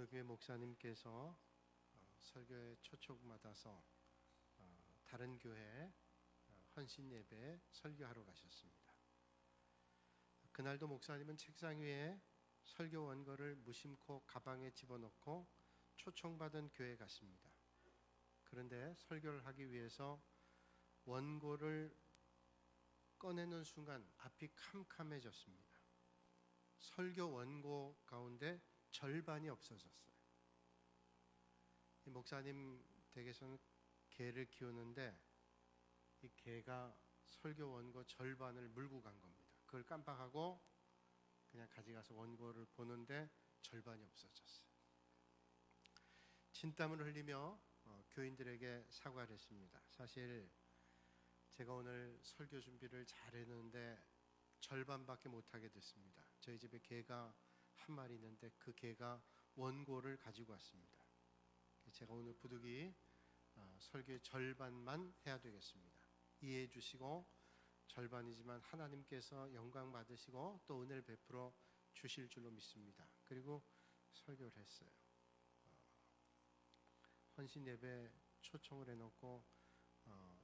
어느 교회 목사님께서 설교에 초청받아서 다른 교회 헌신 예배에 설교하러 가셨습니다. 그날도 목사님은 책상 위에 설교 원고를 무심코 가방에 집어넣고 초청받은 교회에 갔습니다. 그런데 설교를 하기 위해서 원고를 꺼내는 순간 앞이 캄캄해졌습니다. 설교 원고 가운데 절반이 없어졌어요. 이 목사님 댁에서는 개를 키우는데 이 개가 설교 원고 절반을 물고 간 겁니다. 그걸 깜빡하고 그냥 가져가서 원고를 보는데 절반이 없어졌어요. 진땀을 흘리며 교인들에게 사과를 했습니다. 사실 제가 오늘 설교 준비를 잘 했는데 절반밖에 못하게 됐습니다. 저희 집에 개가 한 마리 있는데 그 개가 원고를 가지고 왔습니다. 제가 오늘 부득이 설교의 절반만 해야 되겠습니다. 이해해 주시고 절반이지만 하나님께서 영광 받으시고 또 은혜를 베풀어 주실 줄로 믿습니다. 그리고 설교를 했어요. 헌신 예배 초청을 해놓고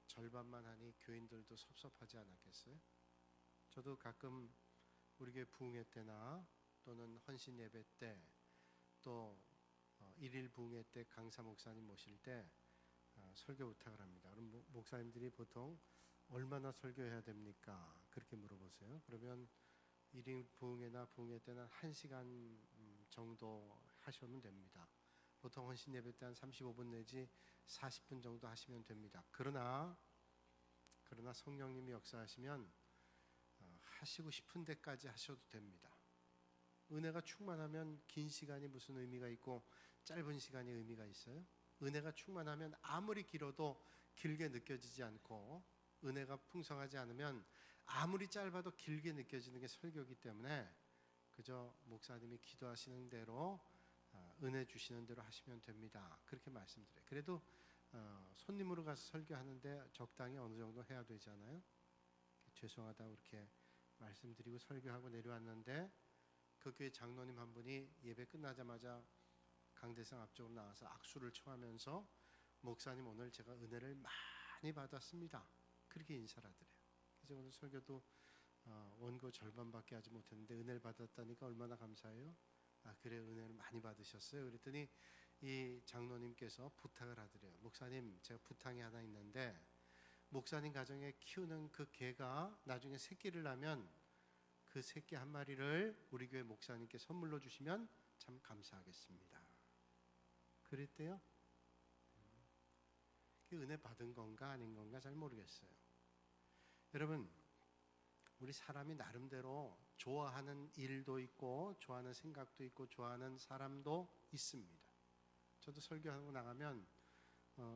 절반만 하니 교인들도 섭섭하지 않았겠어요? 저도 가끔 우리 교회 부흥회 때나 또는 헌신 예배 때 또 일일 부흥회 때 강사 목사님 모실 때 설교 부탁을 합니다. 그럼 목사님들이 보통 얼마나 설교해야 됩니까? 그렇게 물어보세요. 그러면 일일 부흥회나 부흥회 때는 1시간 정도 하시면 됩니다. 보통 헌신 예배 때 한 35분 내지 40분 정도 하시면 됩니다. 그러나 성령님이 역사하시면 하시고 싶은 데까지 하셔도 됩니다. 은혜가 충만하면 긴 시간이 무슨 의미가 있고 짧은 시간이 의미가 있어요? 은혜가 충만하면 아무리 길어도 길게 느껴지지 않고 은혜가 풍성하지 않으면 아무리 짧아도 길게 느껴지는 게 설교이기 때문에 그저 목사님이 기도하시는 대로 은혜 주시는 대로 하시면 됩니다. 그렇게 말씀드려요. 그래도 손님으로 가서 설교하는데 적당히 어느 정도 해야 되잖아요. 죄송하다고 이렇게 말씀드리고 설교하고 내려왔는데 그 교회 장로님 한 분이 예배 끝나자마자 강대상 앞쪽으로 나와서 악수를 청하면서 목사님 오늘 제가 은혜를 많이 받았습니다. 그렇게 인사를 하더래요. 그래서 오늘 설교도 원고 절반밖에 하지 못했는데 은혜를 받았다니까 얼마나 감사해요. 그래 은혜를 많이 받으셨어요. 그랬더니 이 장로님께서 부탁을 하더래요. 목사님 제가 부탁이 하나 있는데 목사님 가정에 키우는 그 개가 나중에 새끼를 낳으면 그 새끼 한 마리를 우리 교회 목사님께 선물로 주시면 참 감사하겠습니다. 그랬대요. 그게 은혜 받은 건가 아닌 건가 잘 모르겠어요. 여러분 우리 사람이 나름대로 좋아하는 일도 있고 좋아하는 생각도 있고 좋아하는 사람도 있습니다. 저도 설교하고 나가면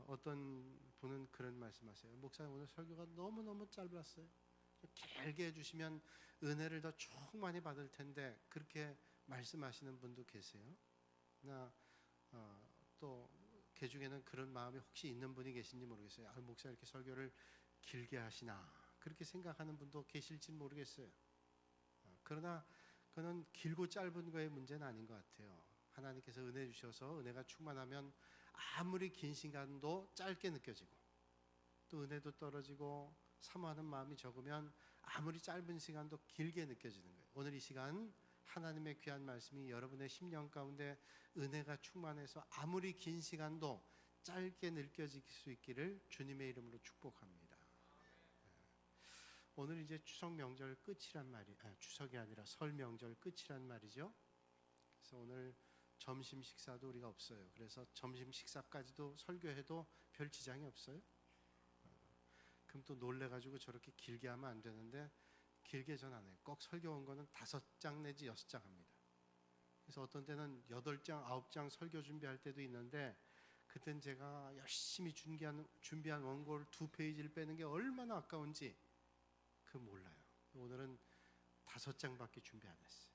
어떤 분은 그런 말씀하세요. 목사님 오늘 설교가 너무너무 짧았어요. 길게 해주시면 은혜를 더 충만히 받을 텐데 그렇게 말씀하시는 분도 계세요. 또 개 중에는 그런 마음이 혹시 있는 분이 계신지 모르겠어요. 목사 이렇게 설교를 길게 하시나 그렇게 생각하는 분도 계실지 모르겠어요. 그러나 그는 길고 짧은 거의 문제는 아닌 것 같아요. 하나님께서 은혜 주셔서 은혜가 충만하면 아무리 긴 시간도 짧게 느껴지고 또 은혜도 떨어지고 사모하는 마음이 적으면 아무리 짧은 시간도 길게 느껴지는 거예요. 오늘 이 시간 하나님의 귀한 말씀이 여러분의 심령 가운데 은혜가 충만해서 아무리 긴 시간도 짧게 느껴질 수 있기를 주님의 이름으로 축복합니다. 오늘 이제 추석 명절 끝이란 추석이 아니라 설 명절 끝이란 말이죠. 그래서 오늘 점심 식사도 우리가 없어요. 그래서 점심 식사까지도 설교해도 별 지장이 없어요. 그럼 또 놀래가지고 저렇게 길게 하면 안 되는데 길게 전 안 해요. 꼭 설교 온 거는 5장 내지 6장 합니다. 그래서 어떤 때는 8장, 9장 설교 준비할 때도 있는데 그땐 제가 열심히 준비한 원고를 2페이지를 빼는 게 얼마나 아까운지 몰라요. 오늘은 5장밖에 준비 안 했어요.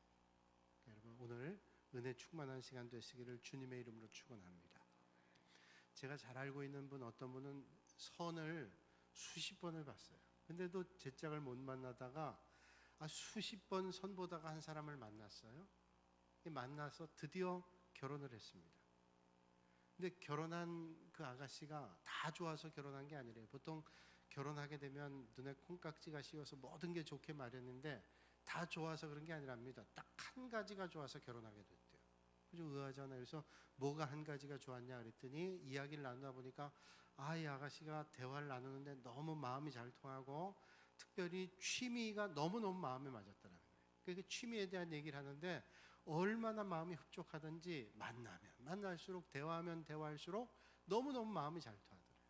여러분 오늘 은혜 충만한 시간 되시기를 주님의 이름으로 축원합니다. 제가 잘 알고 있는 분 어떤 분은 선을 수십 번을 봤어요. 근데도 제 짝을 못 만나다가 수십 번 선 보다가 한 사람을 만났어요. 만나서 드디어 결혼을 했습니다. 근데 결혼한 그 아가씨가 다 좋아서 결혼한 게 아니래요. 보통 결혼하게 되면 눈에 콩깍지가 씌워서 모든 게 좋게 마련인데 다 좋아서 그런 게 아니랍니다. 딱 한 가지가 좋아서 결혼하게 됐대요. 좀 의아하잖아요. 그래서 뭐가 한 가지가 좋았냐 그랬더니 이야기를 나누다 보니까 이 아가씨가 대화를 나누는데 너무 마음이 잘 통하고 특별히 취미가 너무너무 마음에 맞았더라는 거예요. 그 취미에 대한 얘기를 하는데 얼마나 마음이 흡족하든지 만날수록 대화하면 대화할수록 너무너무 마음이 잘 통하더래요.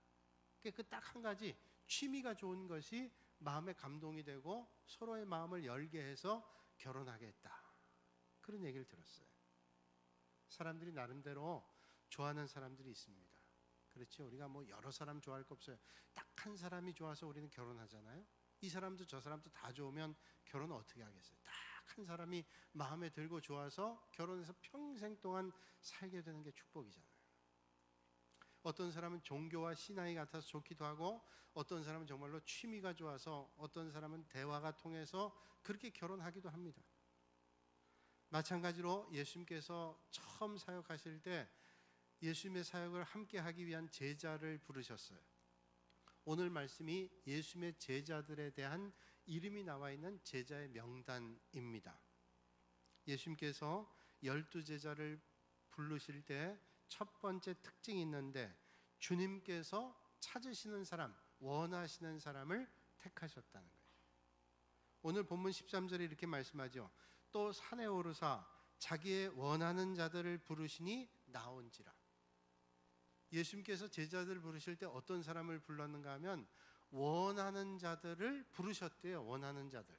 그 딱 한 가지 취미가 좋은 것이 마음에 감동이 되고 서로의 마음을 열게 해서 결혼하겠다. 그런 얘기를 들었어요. 사람들이 나름대로 좋아하는 사람들이 있습니다. 그렇죠? 우리가 뭐 여러 사람 좋아할 거 없어요. 딱 한 사람이 좋아서 우리는 결혼하잖아요. 이 사람도 저 사람도 다 좋으면 결혼 어떻게 하겠어요? 딱 한 사람이 마음에 들고 좋아서 결혼해서 평생 동안 살게 되는 게 축복이잖아요. 어떤 사람은 종교와 신앙이 같아서 좋기도 하고 어떤 사람은 정말로 취미가 좋아서 어떤 사람은 대화가 통해서 그렇게 결혼하기도 합니다. 마찬가지로 예수님께서 처음 사역하실 때 예수님의 사역을 함께 하기 위한 제자를 부르셨어요. 오늘 말씀이 예수님의 제자들에 대한 이름이 나와 있는 제자의 명단입니다. 예수님께서 12제자를 부르실 때 첫 번째 특징이 있는데 주님께서 찾으시는 사람, 원하시는 사람을 택하셨다는 거예요. 오늘 본문 13절에 이렇게 말씀하죠. 또 산에 오르사 자기의 원하는 자들을 부르시니 나온지라. 예수님께서 제자들을 부르실 때 어떤 사람을 불렀는가 하면 원하는 자들을 부르셨대요. 원하는 자들.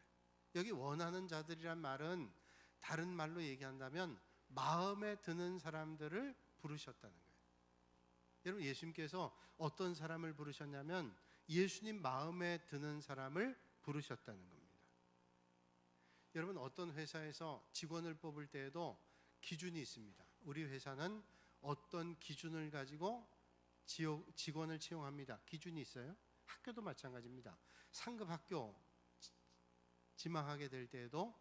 여기 원하는 자들이란 말은 다른 말로 얘기한다면 마음에 드는 사람들을 부르셨다는 거예요. 여러분, 예수님께서 어떤 사람을 부르셨냐면 예수님 마음에 드는 사람을 부르셨다는 겁니다. 여러분, 어떤 회사에서 직원을 뽑을 때에도 기준이 있습니다. 우리 회사는 어떤 기준을 가지고 직원을 채용합니다. 기준이 있어요. 학교도 마찬가지입니다. 상급 학교 지망하게 될 때에도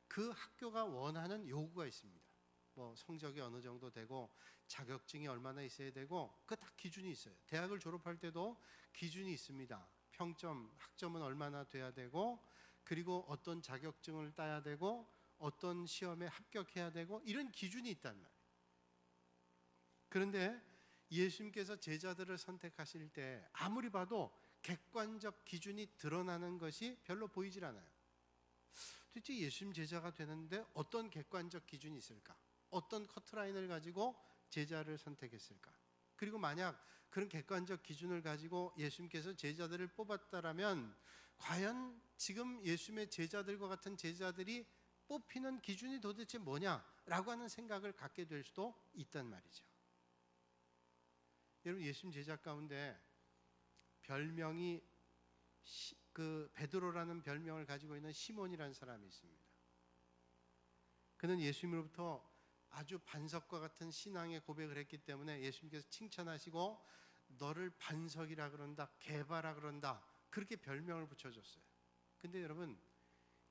그 학교가 원하는 요구가 있습니다. 뭐 성적이 어느 정도 되고 자격증이 얼마나 있어야 되고 그 다 기준이 있어요. 대학을 졸업할 때도 기준이 있습니다. 평점, 학점은 얼마나 돼야 되고 그리고 어떤 자격증을 따야 되고 어떤 시험에 합격해야 되고 이런 기준이 있단 말이에요. 그런데 예수님께서 제자들을 선택하실 때 아무리 봐도 객관적 기준이 드러나는 것이 별로 보이질 않아요. 도대체 예수님 제자가 되는데 어떤 객관적 기준이 있을까? 어떤 커트라인을 가지고 제자를 선택했을까? 그리고 만약 그런 객관적 기준을 가지고 예수님께서 제자들을 뽑았다라면 과연 지금 예수님의 제자들과 같은 제자들이 뽑히는 기준이 도대체 뭐냐라고 하는 생각을 갖게 될 수도 있단 말이죠. 여러분, 예수님 제자 가운데 별명이 베드로라는 별명을 가지고 있는 시몬이라는 사람이 있습니다. 그는 예수님으로부터 아주 반석과 같은 신앙의 고백을 했기 때문에 예수님께서 칭찬하시고 너를 반석이라 그런다, 개바라 그런다, 그렇게 별명을 붙여줬어요. 근데 여러분,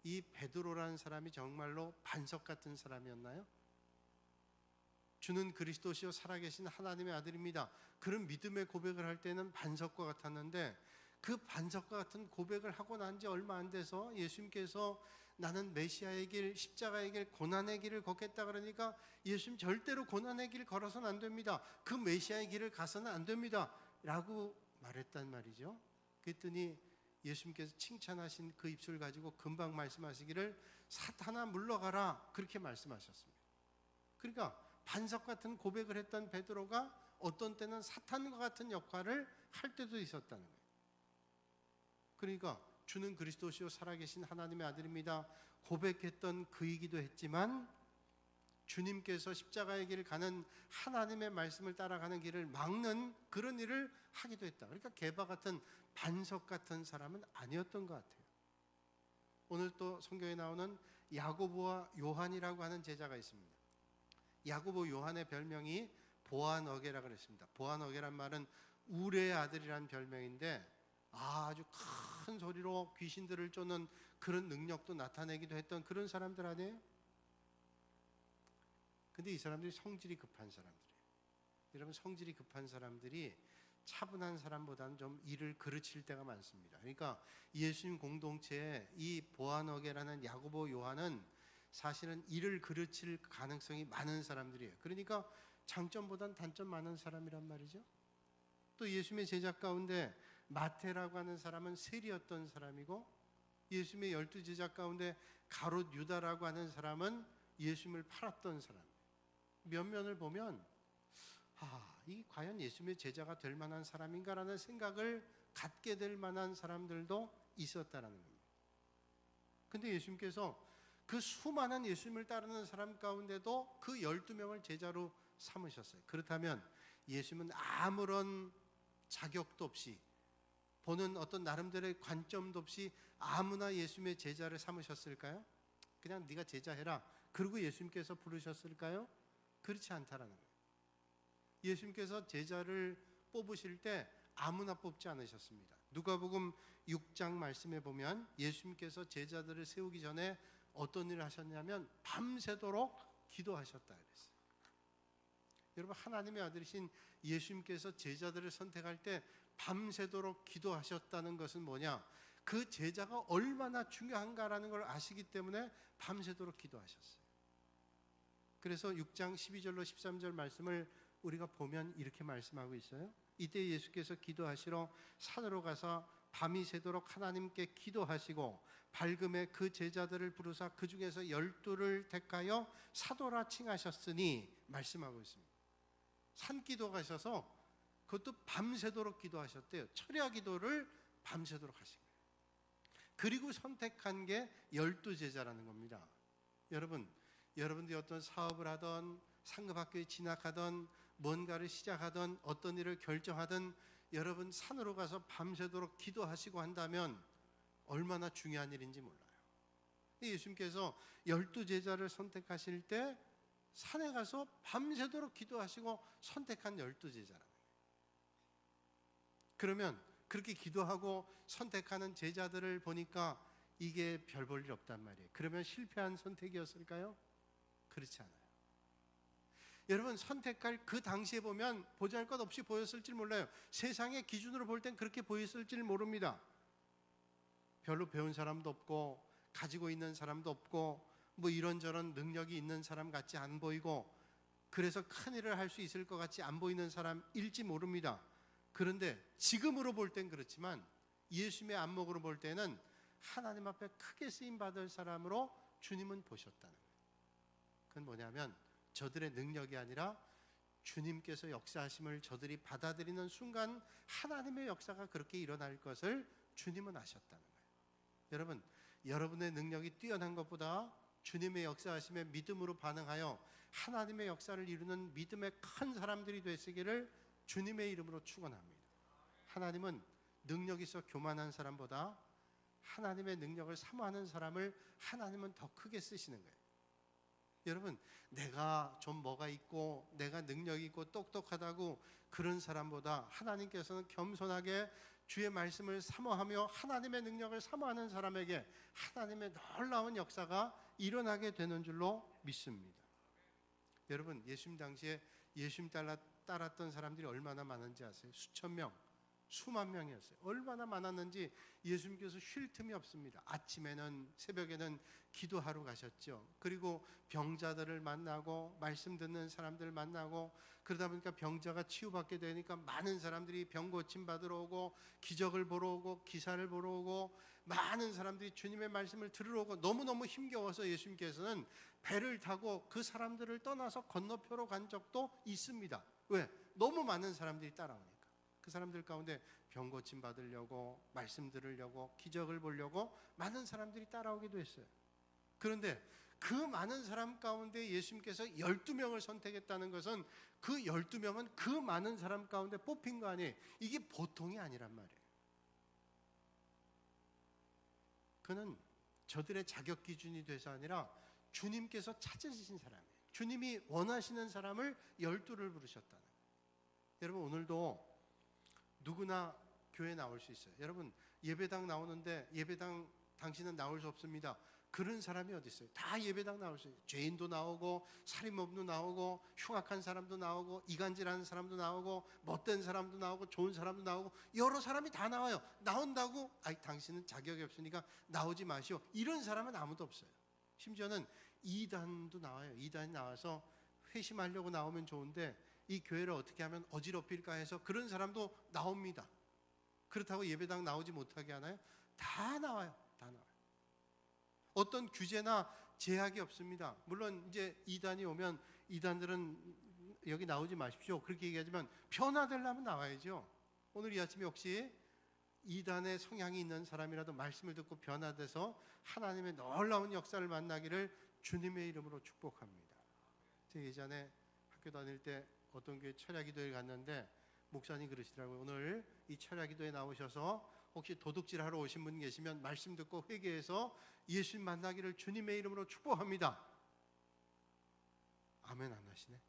이 베드로라는 사람이 정말로 반석 같은 사람이었나요? 주는 그리스도시요 살아계신 하나님의 아들입니다. 그런 믿음의 고백을 할 때는 반석과 같았는데 그 반석과 같은 고백을 하고 난 지 얼마 안 돼서 예수님께서 나는 메시아의 길, 십자가의 길, 고난의 길을 걷겠다 그러니까 예수님 절대로 고난의 길 걸어서는 안 됩니다. 그 메시아의 길을 가서는 안 됩니다. 라고 말했단 말이죠. 그랬더니 예수님께서 칭찬하신 그 입술 가지고 금방 말씀하시기를 사탄아 물러가라, 그렇게 말씀하셨습니다. 그러니까 반석 같은 고백을 했던 베드로가 어떤 때는 사탄과 같은 역할을 할 때도 있었다는 거예요. 그러니까 주는 그리스도시요 살아계신 하나님의 아들입니다 고백했던 그이기도 했지만 주님께서 십자가의 길을 가는 하나님의 말씀을 따라가는 길을 막는 그런 일을 하기도 했다. 그러니까 게바 같은 반석 같은 사람은 아니었던 것 같아요. 오늘 또 성경에 나오는 야고보와 요한이라고 하는 제자가 있습니다. 야고보 요한의 별명이 보아너게라 그랬습니다. 보아너게란 말은 우레의 아들이라는 별명인데 아주 큰 소리로 귀신들을 쫓는 그런 능력도 나타내기도 했던 그런 사람들 아니에요? 근데 이 사람들이 성질이 급한 사람들이에요. 여러분, 성질이 급한 사람들이 차분한 사람보다는 좀 일을 그르칠 때가 많습니다. 그러니까 예수님 공동체에 이 보아너게라는 야고보, 요한은 사실은 일을 그르칠 가능성이 많은 사람들이에요. 그러니까 장점보다는 단점 많은 사람이란 말이죠. 또 예수님의 제자 가운데 마태라고 하는 사람은 세리였던 사람이고, 예수님의 12제자 가운데 가롯 유다라고 하는 사람은 예수님을 팔았던 사람. 면면을 보면 이 과연 예수님의 제자가 될 만한 사람인가라는 생각을 갖게 될 만한 사람들도 있었다라는 겁니다. 근데 예수님께서 그 수많은 예수님을 따르는 사람 가운데도 그 12명을 제자로 삼으셨어요. 그렇다면 예수님은 아무런 자격도 없이, 보는 어떤 나름대로의 관점도 없이 아무나 예수님의 제자를 삼으셨을까요? 그냥 네가 제자해라, 그리고 예수님께서 부르셨을까요? 그렇지 않다라는 거예요. 예수님께서 제자를 뽑으실 때 아무나 뽑지 않으셨습니다. 누가복음 6장 말씀에 보면 예수님께서 제자들을 세우기 전에 어떤 일을 하셨냐면 밤새도록 기도하셨다 그랬어요. 여러분, 하나님의 아들이신 예수님께서 제자들을 선택할 때 밤새도록 기도하셨다는 것은 뭐냐? 그 제자가 얼마나 중요한가라는 걸 아시기 때문에 밤새도록 기도하셨어요. 그래서 6장 12절로 13절 말씀을 우리가 보면 이렇게 말씀하고 있어요. 이때 예수께서 기도하시러 산으로 가서 밤이 새도록 하나님께 기도하시고 밝음에 그 제자들을 부르사 그 중에서 12를 택하여 사도라 칭하셨으니 말씀하고 있습니다. 산기도 가셔서 그것도 밤새도록 기도하셨대요. 철야 기도를 밤새도록 하신 거예요. 그리고 선택한 게 12제자라는 겁니다. 여러분들이 어떤 사업을 하던, 상급학교에 진학하던, 뭔가를 시작하던, 어떤 일을 결정하던, 여러분 산으로 가서 밤새도록 기도하시고 한다면 얼마나 중요한 일인지 몰라요. 예수님께서 12제자를 선택하실 때 산에 가서 밤새도록 기도하시고 선택한 12제자라는 거예요. 그러면 그렇게 기도하고 선택하는 제자들을 보니까 이게 별 볼 일 없단 말이에요. 그러면 실패한 선택이었을까요? 그렇지 않아요. 여러분, 선택할 그 당시에 보면 보잘것없이 보였을지 몰라요. 세상의 기준으로 볼 땐 그렇게 보였을지 모릅니다. 별로 배운 사람도 없고 가지고 있는 사람도 없고 뭐 이런저런 능력이 있는 사람 같이 안 보이고, 그래서 큰 일을 할 수 있을 것 같이 안 보이는 사람일지 모릅니다. 그런데 지금으로 볼 땐 그렇지만 예수님의 안목으로 볼 때는 하나님 앞에 크게 쓰임받을 사람으로 주님은 보셨다는 거예요. 그건 뭐냐면 저들의 능력이 아니라 주님께서 역사하심을 저들이 받아들이는 순간 하나님의 역사가 그렇게 일어날 것을 주님은 아셨다는 거예요. 여러분, 여러분의 능력이 뛰어난 것보다 주님의 역사하심에 믿음으로 반응하여 하나님의 역사를 이루는 믿음의 큰 사람들이 되시기를 주님의 이름으로 축원합니다. 하나님은 능력 있어 교만한 사람보다 하나님의 능력을 사모하는 사람을 하나님은 더 크게 쓰시는 거예요. 여러분, 내가 좀 뭐가 있고 내가 능력이 있고 똑똑하다고 그런 사람보다 하나님께서는 겸손하게 주의 말씀을 사모하며 하나님의 능력을 사모하는 사람에게 하나님의 놀라운 역사가 일어나게 되는 줄로 믿습니다. 여러분, 예수님 당시에 예수님 따랐던 사람들이 얼마나 많은지 아세요? 수천 명, 수만 명이었어요. 얼마나 많았는지 예수님께서 쉴 틈이 없습니다. 아침에는, 새벽에는 기도하러 가셨죠. 그리고 병자들을 만나고 말씀 듣는 사람들을 만나고, 그러다 보니까 병자가 치유받게 되니까 많은 사람들이 병 고침 받으러 오고 기적을 보러 오고 기사를 보러 오고 많은 사람들이 주님의 말씀을 들으러 오고, 너무너무 힘겨워서 예수님께서는 배를 타고 그 사람들을 떠나서 건너편으로 간 적도 있습니다. 왜? 너무 많은 사람들이 따라오니까. 그 사람들 가운데 병 고침 받으려고, 말씀 들으려고, 기적을 보려고 많은 사람들이 따라오기도 했어요. 그런데 그 많은 사람 가운데 예수님께서 12명을 선택했다는 것은 그 12명은 그 많은 사람 가운데 뽑힌 거 아니에요. 이게 보통이 아니란 말이에요. 그는 저들의 자격 기준이 돼서 아니라 주님께서 찾으신 사람이에요. 주님이 원하시는 사람을 12를 부르셨다는 거예요. 여러분, 오늘도 누구나 교회 나올 수 있어요. 여러분, 예배당 나오는데 예배당 당신은 나올 수 없습니다. 그런 사람이 어디 있어요? 다 예배당 나올 수 있어요. 죄인도 나오고 살인범도 나오고 흉악한 사람도 나오고 이간질하는 사람도 나오고 못된 사람도 나오고 좋은 사람도 나오고 여러 사람이 다 나와요. 나온다고 당신은 자격이 없으니까 나오지 마시오, 이런 사람은 아무도 없어요. 심지어는 이단도 나와요. 이단이 나와서 회심하려고 나오면 좋은데 이 교회를 어떻게 하면 어지럽힐까 해서 그런 사람도 나옵니다. 그렇다고 예배당 나오지 못하게 하나요? 다 나와요. 다 나와요. 어떤 규제나 제약이 없습니다. 물론 이제 이단이 오면 이단들은 여기 나오지 마십시오 그렇게 얘기하지만 변화되려면 나와야죠. 오늘 이 아침에 혹시 이단의 성향이 있는 사람이라도 말씀을 듣고 변화돼서 하나님의 놀라운 역사를 만나기를 주님의 이름으로 축복합니다. 제가 예전에 학교 다닐 때 어떤 교회 철야기도에 갔는데 목사님 그러시더라고요. 오늘 이 철야기도에 나오셔서 혹시 도둑질 하러 오신 분 계시면 말씀 듣고 회개해서 예수님 만나기를 주님의 이름으로 축복합니다. 아멘 안 하시네.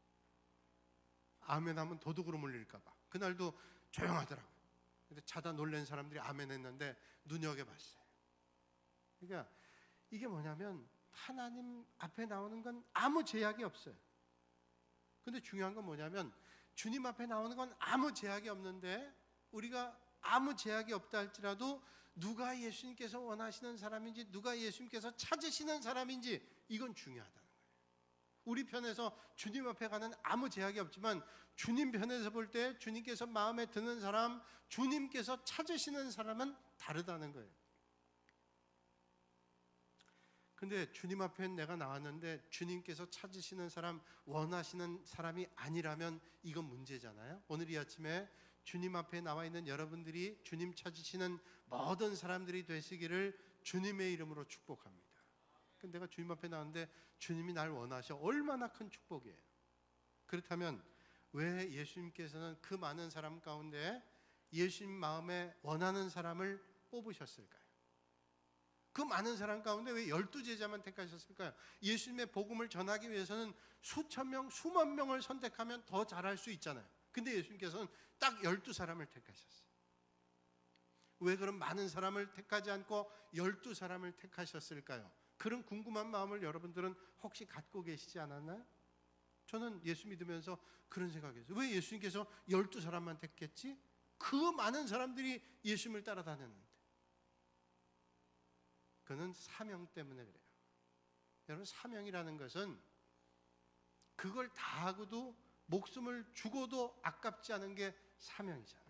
아멘 하면 도둑으로 물릴까 봐 그날도 조용하더라고요. 근데 자다 놀란 사람들이 아멘 했는데 눈여겨봤어요. 그러니까 이게 뭐냐면 하나님 앞에 나오는 건 아무 제약이 없어요. 근데 중요한 건 뭐냐면 주님 앞에 나오는 건 아무 제약이 없는데 우리가 아무 제약이 없다 할지라도 누가 예수님께서 원하시는 사람인지 누가 예수님께서 찾으시는 사람인지 이건 중요하다는 거예요. 우리 편에서 주님 앞에 가는 아무 제약이 없지만 주님 편에서 볼 때 주님께서 마음에 드는 사람, 주님께서 찾으시는 사람은 다르다는 거예요. 근데 주님 앞에 내가 나왔는데 주님께서 찾으시는 사람, 원하시는 사람이 아니라면 이건 문제잖아요. 오늘 이 아침에 주님 앞에 나와 있는 여러분들이 주님 찾으시는 모든 사람들이 되시기를 주님의 이름으로 축복합니다. 내가 주님 앞에 나왔는데 주님이 날 원하셔. 얼마나 큰 축복이에요. 그렇다면 왜 예수님께서는 그 많은 사람 가운데 예수님 마음에 원하는 사람을 뽑으셨을까요? 그 많은 사람 가운데 왜 12제자만 택하셨을까요? 예수님의 복음을 전하기 위해서는 수천 명, 수만 명을 선택하면 더 잘할 수 있잖아요. 근데 예수님께서는 딱 12사람을 택하셨어요. 왜 그런 많은 사람을 택하지 않고 12사람을 택하셨을까요? 그런 궁금한 마음을 여러분들은 혹시 갖고 계시지 않았나요? 저는 예수 믿으면서 그런 생각했어요. 왜 예수님께서 12사람만 택했지? 그 많은 사람들이 예수님을 따라다녔는데. 그는 사명 때문에 그래요. 여러분, 사명이라는 것은 그걸 다 하고도 목숨을 죽어도 아깝지 않은 게 사명이잖아요.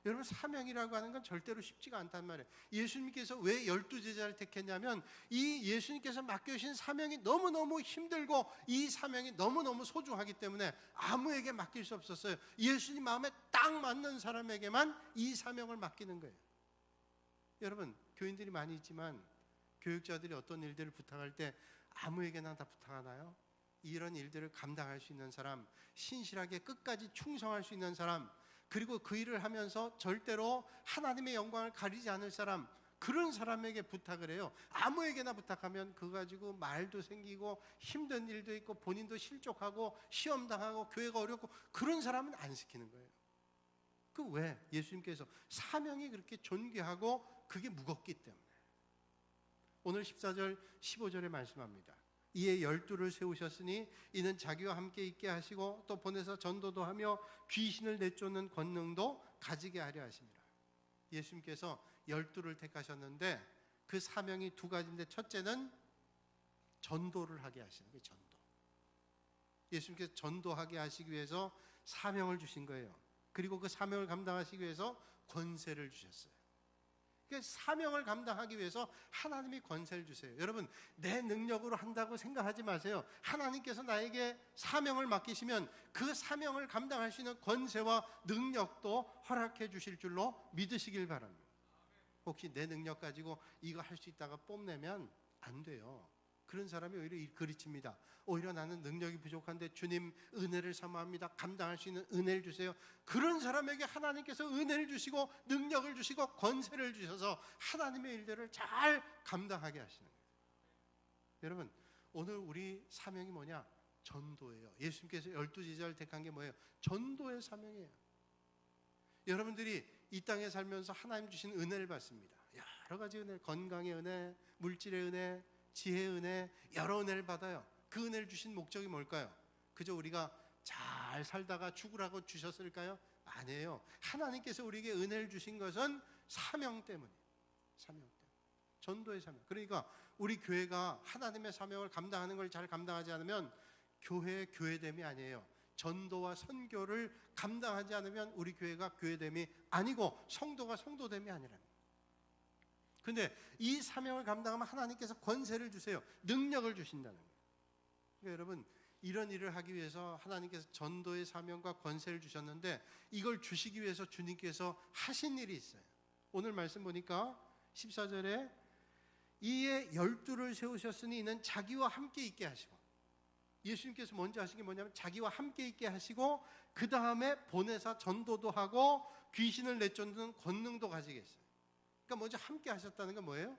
여러분, 사명이라고 하는 건 절대로 쉽지가 않단 말이에요. 예수님께서 왜 12제자를 택했냐면 이 예수님께서 맡겨주신 사명이 너무너무 힘들고 이 사명이 너무너무 소중하기 때문에 아무에게 맡길 수 없었어요. 예수님 마음에 딱 맞는 사람에게만 이 사명을 맡기는 거예요. 여러분, 교인들이 많이 있지만 교육자들이 어떤 일들을 부탁할 때 아무에게나 다 부탁하나요? 이런 일들을 감당할 수 있는 사람, 신실하게 끝까지 충성할 수 있는 사람, 그리고 그 일을 하면서 절대로 하나님의 영광을 가리지 않을 사람, 그런 사람에게 부탁을 해요. 아무에게나 부탁하면 그거 가지고 말도 생기고 힘든 일도 있고 본인도 실족하고 시험당하고 교회가 어렵고 그런 사람은 안 시키는 거예요. 그 왜? 예수님께서 사명이 그렇게 존귀하고 그게 무겁기 때문에. 오늘 14절 15절에 말씀합니다. 이에 12를 세우셨으니 이는 자기와 함께 있게 하시고 또 보내서 전도도 하며 귀신을 내쫓는 권능도 가지게 하려 하십니다. 예수님께서 12를 택하셨는데 그 사명이 두 가지인데 첫째는 전도를 하게 하시는 거예요. 전도. 예수님께서 전도하게 하시기 위해서 사명을 주신 거예요. 그리고 그 사명을 감당하시기 위해서 권세를 주셨어요. 그러니까 사명을 감당하기 위해서 하나님이 권세를 주세요. 여러분, 내 능력으로 한다고 생각하지 마세요. 하나님께서 나에게 사명을 맡기시면 그 사명을 감당할 수 있는 권세와 능력도 허락해 주실 줄로 믿으시길 바랍니다. 혹시 내 능력 가지고 이거 할 수 있다가 뽐내면 안 돼요. 그런 사람이 오히려 그르칩니다. 오히려 나는 능력이 부족한데 주님 은혜를 사모합니다. 감당할 수 있는 은혜를 주세요. 그런 사람에게 하나님께서 은혜를 주시고 능력을 주시고 권세를 주셔서 하나님의 일들을 잘 감당하게 하시는 거예요. 여러분, 오늘 우리 사명이 뭐냐? 전도예요. 예수님께서 12제자를 택한 게 뭐예요? 전도의 사명이에요. 여러분들이 이 땅에 살면서 하나님 주신 은혜를 받습니다. 야, 여러 가지 은혜, 건강의 은혜, 물질의 은혜, 지혜의 은혜, 여러 은혜를 받아요. 그 은혜를 주신 목적이 뭘까요? 그저 우리가 잘 살다가 죽으라고 주셨을까요? 아니에요. 하나님께서 우리에게 은혜를 주신 것은 사명 때문이에요. 사명 때문에. 전도의 사명. 그러니까 우리 교회가 하나님의 사명을 감당하는 걸 잘 감당하지 않으면 교회의 교회됨이 아니에요. 전도와 선교를 감당하지 않으면 우리 교회가 교회됨이 아니고 성도가 성도됨이 아니랍니다. 그런데 이 사명을 감당하면 하나님께서 권세를 주세요. 능력을 주신다는 거예요. 그러니까 여러분, 이런 일을 하기 위해서 하나님께서 전도의 사명과 권세를 주셨는데 이걸 주시기 위해서 주님께서 하신 일이 있어요. 오늘 말씀 보니까 14절에 이에 12를 세우셨으니 이는 자기와 함께 있게 하시고, 예수님께서 먼저 하신 게 뭐냐면 자기와 함께 있게 하시고 그 다음에 보내사 전도도 하고 귀신을 내쫓는 권능도 가지게 했어요. 그러니까 먼저 함께 하셨다는 건 뭐예요?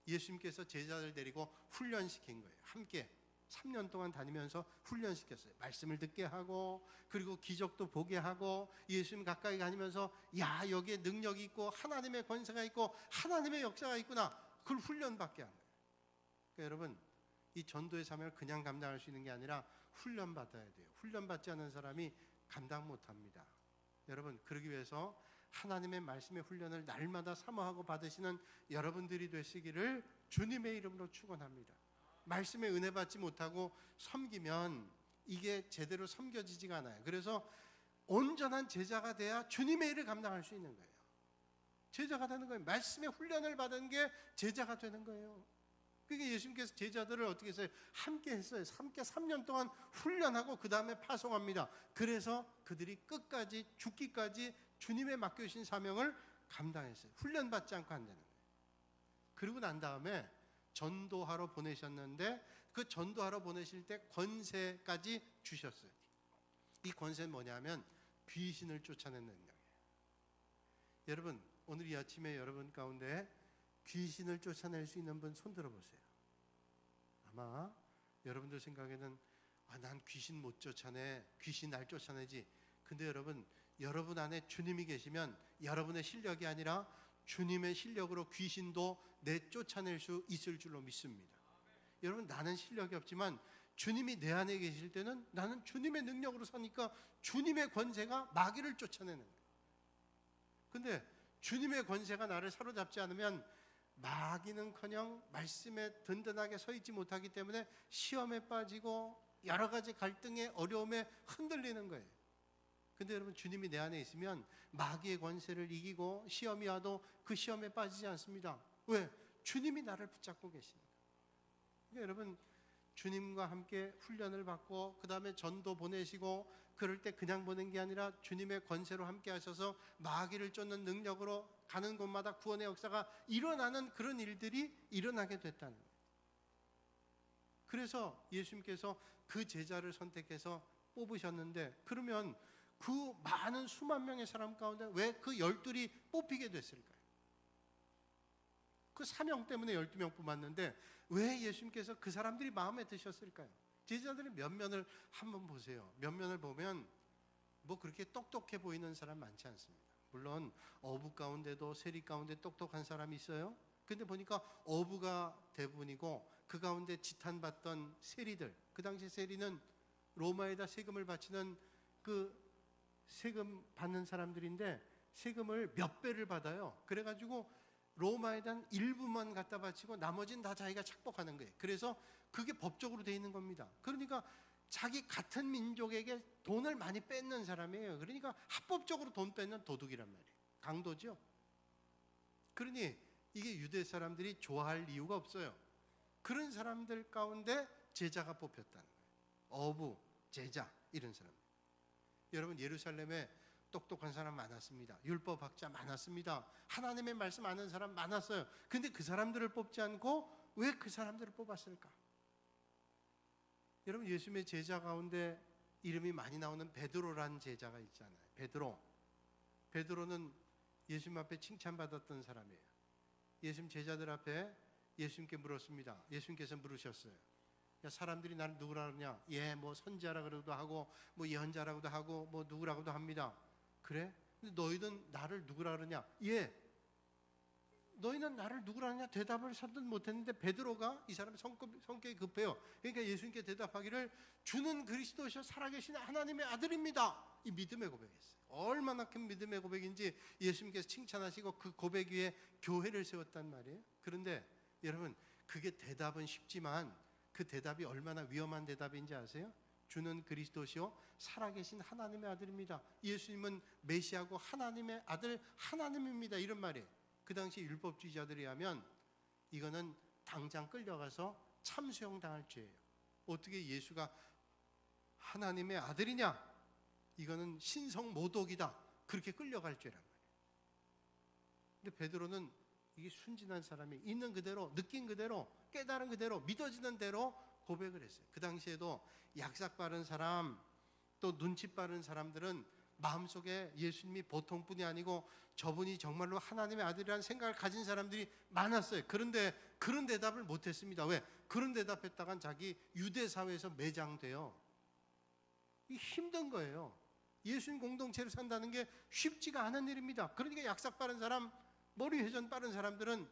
예수님께서 제자들 데리고 훈련시킨 거예요. 함께 3년 동안 다니면서 훈련시켰어요. 말씀을 듣게 하고, 그리고 기적도 보게 하고, 예수님 가까이 다니면서 야, 여기에 능력이 있고 하나님의 권세가 있고 하나님의 역사가 있구나, 그걸 훈련받게 한 거예요. 그러니까 여러분, 이 전도의 사명을 그냥 감당할 수 있는 게 아니라 훈련받아야 돼요. 훈련받지 않은 사람이 감당 못합니다. 여러분, 그러기 위해서 하나님의 말씀의 훈련을 날마다 사모하고 받으시는 여러분들이 되시기를 주님의 이름으로 축원합니다. 말씀에 은혜 받지 못하고 섬기면 이게 제대로 섬겨지지가 않아요. 그래서 온전한 제자가 돼야 주님의 일을 감당할 수 있는 거예요. 제자가 되는 거예요. 말씀의 훈련을 받은 게 제자가 되는 거예요. 그러니까 예수님께서 제자들을 어떻게 했어요? 함께 했어요. 함께 3년 동안 훈련하고 그 다음에 파송합니다. 그래서 그들이 끝까지 죽기까지 주님의 맡겨주신 사명을 감당했어요. 훈련받지 않고 안 되는 거예요. 그리고 난 다음에 전도하러 보내셨는데 그 전도하러 보내실 때 권세까지 주셨어요. 이 권세는 뭐냐면 귀신을 쫓아내는 능력이에요. 여러분, 오늘 이 아침에 여러분 가운데 귀신을 쫓아낼 수 있는 분 손 들어보세요. 아마 여러분들 생각에는 난 귀신 못 쫓아내, 귀신 날 쫓아내지. 근데 여러분 안에 주님이 계시면 여러분의 실력이 아니라 주님의 실력으로 귀신도 내쫓아낼 수 있을 줄로 믿습니다. 여러분, 나는 실력이 없지만 주님이 내 안에 계실 때는 나는 주님의 능력으로 사니까 주님의 권세가 마귀를 쫓아내는 거예요. 근데 주님의 권세가 나를 사로잡지 않으면 마귀는커녕 말씀에 든든하게 서 있지 못하기 때문에 시험에 빠지고 여러 가지 갈등에 어려움에 흔들리는 거예요. 근데 여러분, 주님이 내 안에 있으면 마귀의 권세를 이기고 시험이 와도 그 시험에 빠지지 않습니다. 왜? 주님이 나를 붙잡고 계시니까. 그러니까 여러분, 주님과 함께 훈련을 받고 그 다음에 전도 보내시고, 그럴 때 그냥 보낸 게 아니라 주님의 권세로 함께 하셔서 마귀를 쫓는 능력으로 가는 곳마다 구원의 역사가 일어나는 그런 일들이 일어나게 됐다는 거예요. 그래서 예수님께서 그 제자를 선택해서 뽑으셨는데, 그러면 그 많은 수만 명의 사람 가운데 왜 그 12이 뽑히게 됐을까요? 그 사명 때문에 12명 뽑았는데 왜 예수님께서 그 사람들이 마음에 드셨을까요? 제자들의 면면을 한번 보세요. 면면을 보면 뭐 그렇게 똑똑해 보이는 사람 많지 않습니다. 물론 어부 가운데도 세리 가운데 똑똑한 사람이 있어요. 근데 보니까 어부가 대부분이고 그 가운데 지탄받던 세리들, 그 당시 세리는 로마에다 세금을 바치는 그 세금 받는 사람들인데 세금을 몇 배를 받아요. 그래가지고 로마에 대한 일부만 갖다 바치고 나머지는 다 자기가 착복하는 거예요. 그래서 그게 법적으로 돼 있는 겁니다. 그러니까 자기 같은 민족에게 돈을 많이 뺏는 사람이에요. 그러니까 합법적으로 돈 뺏는 도둑이란 말이에요. 강도죠. 그러니 이게 유대 사람들이 좋아할 이유가 없어요. 그런 사람들 가운데 제자가 뽑혔다는 거예요. 어부, 제자, 이런 사람. 여러분, 예루살렘에 똑똑한 사람 많았습니다. 율법학자 많았습니다. 하나님의 말씀 아는 사람 많았어요. 근데 그 사람들을 뽑지 않고 왜 그 사람들을 뽑았을까? 여러분, 예수님의 제자 가운데 이름이 많이 나오는 베드로라는 제자가 있잖아요. 베드로는 예수님 앞에 칭찬받았던 사람이에요. 예수님 제자들 앞에 예수님께 물었습니다. 예수님께서 물으셨어요. 야, 사람들이 나를 누구라 그러냐? 뭐 선지자라 그러기도 하고 뭐 예언자라고도 하고 뭐 누구라고도 합니다. 그래? 근데 너희는 나를 누구라 그러냐? 너희는 나를 누구라느냐 대답을 선뜻 못했는데 베드로가, 이 사람이 성격이 급해요. 그러니까 예수님께 대답하기를 주는 그리스도시요 살아계신 하나님의 아들입니다. 이 믿음의 고백이었어요. 얼마나 큰 믿음의 고백인지 예수님께서 칭찬하시고 그 고백 위에 교회를 세웠단 말이에요. 그런데 여러분, 그게 대답은 쉽지만 그 대답이 얼마나 위험한 대답인지 아세요? 주는 그리스도시요 살아계신 하나님의 아들입니다. 예수님은 메시아고 하나님의 아들, 하나님입니다. 이런 말이에요. 그 당시 율법주의자들에 의하면 이거는 당장 끌려가서 참수형 당할 죄예요. 어떻게 예수가 하나님의 아들이냐? 이거는 신성모독이다. 그렇게 끌려갈 죄란 말이에요. 근데 베드로는 이게 순진한 사람이 있는 그대로, 느낀 그대로, 깨달은 그대로, 믿어지는 대로 고백을 했어요. 그 당시에도 약삭 빠른 사람, 또 눈치 빠른 사람들은 마음속에 예수님이 보통뿐이 아니고 저분이 정말로 하나님의 아들이라는 생각을 가진 사람들이 많았어요. 그런데 그런 대답을 못했습니다. 왜? 그런 대답했다간 자기 유대 사회에서 매장돼요. 이 힘든 거예요. 예수님 공동체로 산다는 게 쉽지가 않은 일입니다. 그러니까 약삭 빠른 사람, 머리 회전 빠른 사람들은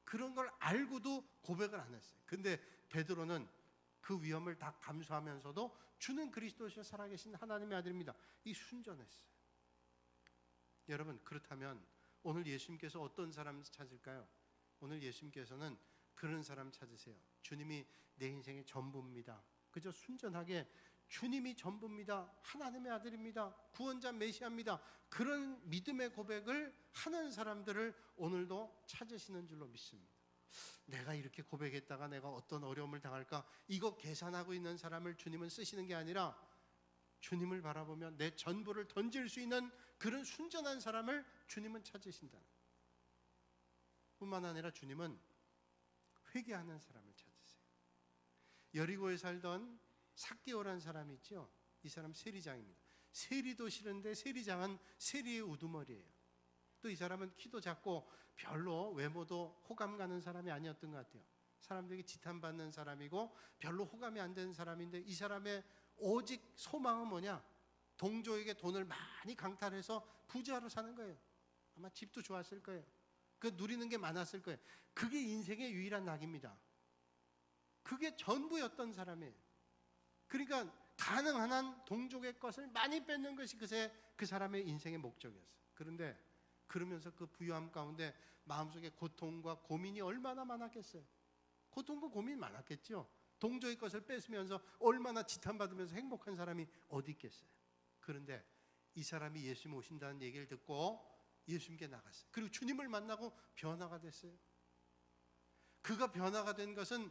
그런 걸 알고도 고백을 안 했어요. 근데 베드로는 그 위험을 다 감수하면서도 주는 그리스도시요 살아계신 하나님의 아들입니다. 이 순전했어요. 여러분, 그렇다면 오늘 예수님께서 어떤 사람 찾을까요? 오늘 예수님께서는 그런 사람 찾으세요. 주님이 내 인생의 전부입니다. 그저 순전하게 주님이 전부입니다. 하나님의 아들입니다. 구원자 메시아입니다. 그런 믿음의 고백을 하는 사람들을 오늘도 찾으시는 줄로 믿습니다. 내가 이렇게 고백했다가 내가 어떤 어려움을 당할까, 이거 계산하고 있는 사람을 주님은 쓰시는 게 아니라 주님을 바라보며 내 전부를 던질 수 있는 그런 순전한 사람을 주님은 찾으신다. 뿐만 아니라 주님은 회개하는 사람을 찾으세요. 여리고에 살던 삭개오라는 사람이 있죠. 이 사람 세리장입니다. 세리도 싫은데 세리장은 세리의 우두머리예요. 또 이 사람은 키도 작고 별로 외모도 호감 가는 사람이 아니었던 것 같아요. 사람들에게 지탄받는 사람이고 별로 호감이 안 되는 사람인데 이 사람의 오직 소망은 뭐냐? 동조에게 돈을 많이 강탈해서 부자로 사는 거예요. 아마 집도 좋았을 거예요. 그 누리는 게 많았을 거예요. 그게 인생의 유일한 낙입니다. 그게 전부였던 사람이에요. 그러니까 가능한 한 동족의 것을 많이 뺏는 것이 그새 그 사람의 인생의 목적이었어요. 그런데 그러면서 그 부유함 가운데 마음속에 고통과 고민이 얼마나 많았겠어요. 고통과 고민이 많았겠죠. 동족의 것을 뺏으면서 얼마나 지탄받으면서 행복한 사람이 어디 있겠어요. 그런데 이 사람이 예수님 오신다는 얘기를 듣고 예수님께 나갔어요. 그리고 주님을 만나고 변화가 됐어요. 그가 변화가 된 것은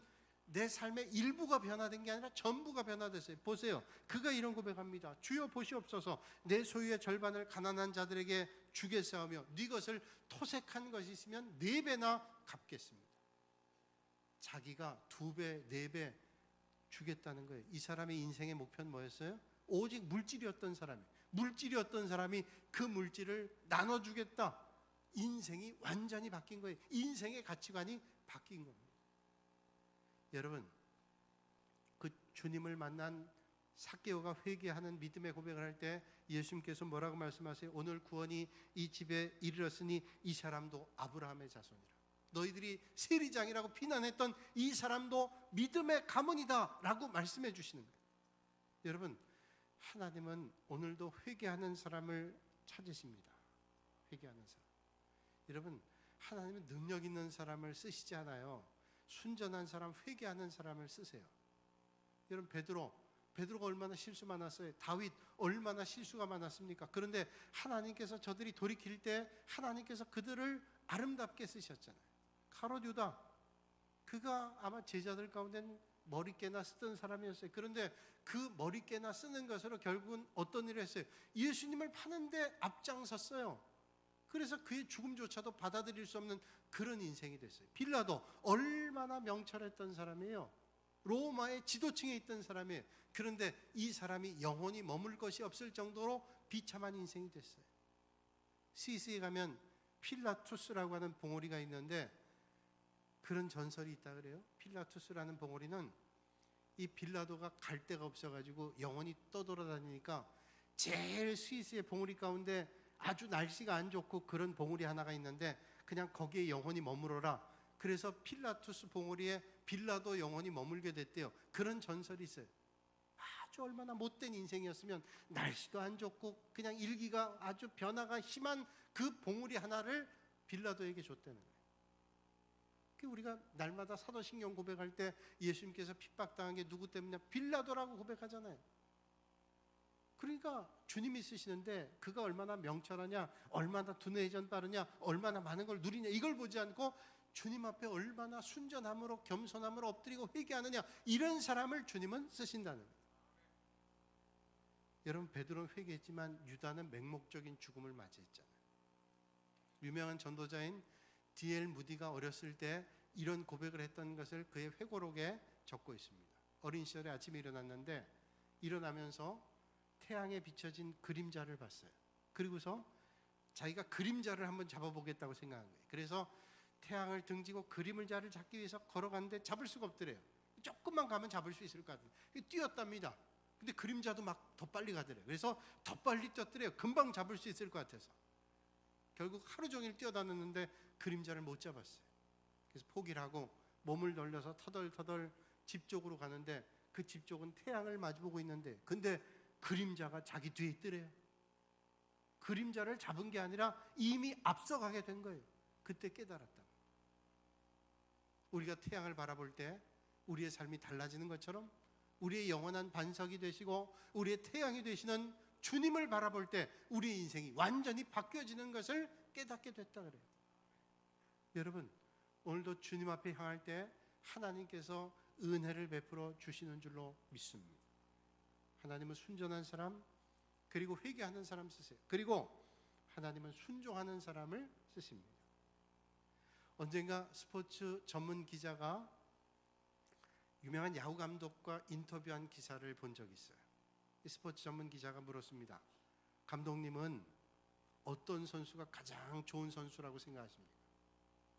내 삶의 일부가 변화된 게 아니라 전부가 변화됐어요. 보세요. 그가 이런 고백합니다. 주여 보시옵소서. 내 소유의 절반을 가난한 자들에게 주겠사오며 네 것을 토색한 것이 있으면 4배나 갚겠습니다. 자기가 2배, 4배 주겠다는 거예요. 이 사람의 인생의 목표는 뭐였어요? 오직 물질이었던 사람이, 물질이었던 사람이 그 물질을 나눠주겠다. 인생이 완전히 바뀐 거예요. 인생의 가치관이 바뀐 겁니다. 여러분, 그 주님을 만난 삭개오가 회개하는 믿음의 고백을 할 때 예수님께서 뭐라고 말씀하세요? 오늘 구원이 이 집에 이르렀으니 이 사람도 아브라함의 자손이라. 너희들이 세리장이라고 비난했던 이 사람도 믿음의 가문이다 라고 말씀해 주시는 거예요. 여러분, 하나님은 오늘도 회개하는 사람을 찾으십니다. 회개하는 사람. 여러분, 하나님은 능력 있는 사람을 쓰시지 않아요. 순전한 사람, 회개하는 사람을 쓰세요. 여러분, 베드로가 얼마나 실수 많았어요. 다윗 얼마나 실수가 많았습니까? 그런데 하나님께서 저들이 돌이킬 때 하나님께서 그들을 아름답게 쓰셨잖아요. 가롯 유다, 그가 아마 제자들 가운데는 머리깨나 쓰던 사람이었어요. 그런데 그 머리깨나 쓰는 것으로 결국은 어떤 일을 했어요? 예수님을 파는데 앞장섰어요. 그래서 그의 죽음조차도 받아들일 수 없는 그런 인생이 됐어요. 빌라도 얼마나 명철했던 사람이에요. 로마의 지도층에 있던 사람이에요. 그런데 이 사람이 영원히 머물 것이 없을 정도로 비참한 인생이 됐어요. 스위스에 가면 필라투스라고 하는 봉오리가 있는데 그런 전설이 있다 그래요. 필라투스라는 봉오리는 이 빌라도가 갈 데가 없어가지고 영원히 떠돌아다니니까 제일 스위스의 봉우리 가운데 아주 날씨가 안 좋고 그런 봉우리 하나가 있는데 그냥 거기에 영원히 머무러라. 그래서 필라투스 봉우리에 빌라도 영원히 머물게 됐대요. 그런 전설이 있어요. 아주 얼마나 못된 인생이었으면 날씨도 안 좋고 그냥 일기가 아주 변화가 심한 그 봉우리 하나를 빌라도에게 줬다는 거예요. 우리가 날마다 사도신경 고백할 때 예수님께서 핍박당한 게 누구 때문이냐? 빌라도라고 고백하잖아요. 그러니까 주님이 쓰시는데 그가 얼마나 명철하냐, 얼마나 두뇌전 빠르냐, 얼마나 많은 걸 누리냐, 이걸 보지 않고 주님 앞에 얼마나 순전함으로 겸손함으로 엎드리고 회개하느냐, 이런 사람을 주님은 쓰신다는 거예요. 여러분, 베드로는 회개했지만 유다는 맹목적인 죽음을 맞이했잖아요. 유명한 전도자인 D.L. 무디가 어렸을 때 이런 고백을 했던 것을 그의 회고록에 적고 있습니다. 어린 시절에 아침에 일어났는데 일어나면서 태양에 비춰진 그림자를 봤어요. 그리고서 자기가 그림자를 한번 잡아보겠다고 생각한 거예요. 그래서 태양을 등지고 그림자를 잡기 위해서 걸어갔는데 잡을 수가 없더래요. 조금만 가면 잡을 수 있을 것 같아요. 뛰었답니다. 근데 그림자도 막 더 빨리 가더래요. 그래서 더 빨리 뛰었더래요. 금방 잡을 수 있을 것 같아서. 결국 하루 종일 뛰어다녔는데 그림자를 못 잡았어요. 그래서 포기를 하고 몸을 돌려서 터덜터덜 집 쪽으로 가는데 그 집 쪽은 태양을 마주보고 있는데 근데 그림자가 자기 뒤에 있더래요. 그림자를 잡은 게 아니라 이미 앞서가게 된 거예요. 그때 깨달았다. 우리가 태양을 바라볼 때 우리의 삶이 달라지는 것처럼 우리의 영원한 반석이 되시고 우리의 태양이 되시는 주님을 바라볼 때 우리의 인생이 완전히 바뀌어지는 것을 깨닫게 됐다 그래요. 여러분, 오늘도 주님 앞에 향할 때 하나님께서 은혜를 베풀어 주시는 줄로 믿습니다. 하나님은 순전한 사람, 그리고 회개하는 사람 쓰세요. 그리고 하나님은 순종하는 사람을 쓰십니다. 언젠가 스포츠 전문 기자가 유명한 야구 감독과 인터뷰한 기사를 본 적이 있어요. 스포츠 전문 기자가 물었습니다. 감독님은 어떤 선수가 가장 좋은 선수라고 생각하십니까?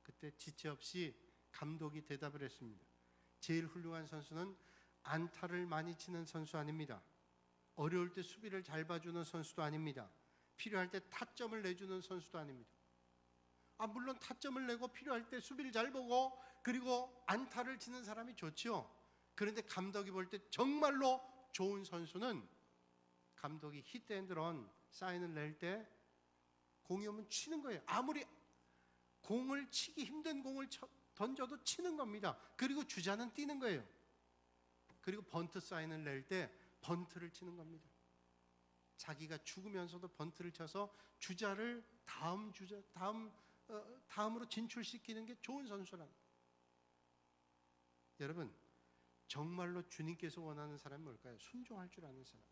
그때 지체 없이 감독이 대답을 했습니다. 제일 훌륭한 선수는 안타를 많이 치는 선수 아닙니다. 어려울 때 수비를 잘 봐주는 선수도 아닙니다. 필요할 때 타점을 내주는 선수도 아닙니다. 물론 타점을 내고 필요할 때 수비를 잘 보고 그리고 안타를 치는 사람이 좋죠. 그런데 감독이 볼 때 정말로 좋은 선수는 감독이 히트앤드런 사인을 낼 때 공이 오면 치는 거예요. 아무리 공을 치기 힘든 공을 던져도 치는 겁니다. 그리고 주자는 뛰는 거예요. 그리고 번트 사인을 낼 때 번트를 치는 겁니다. 자기가 죽으면서도 번트를 쳐서 주자를 다음으로 진출시키는 게 좋은 선수라는 거예요. 여러분, 정말로 주님께서 원하는 사람이 뭘까요? 순종할 줄 아는 사람.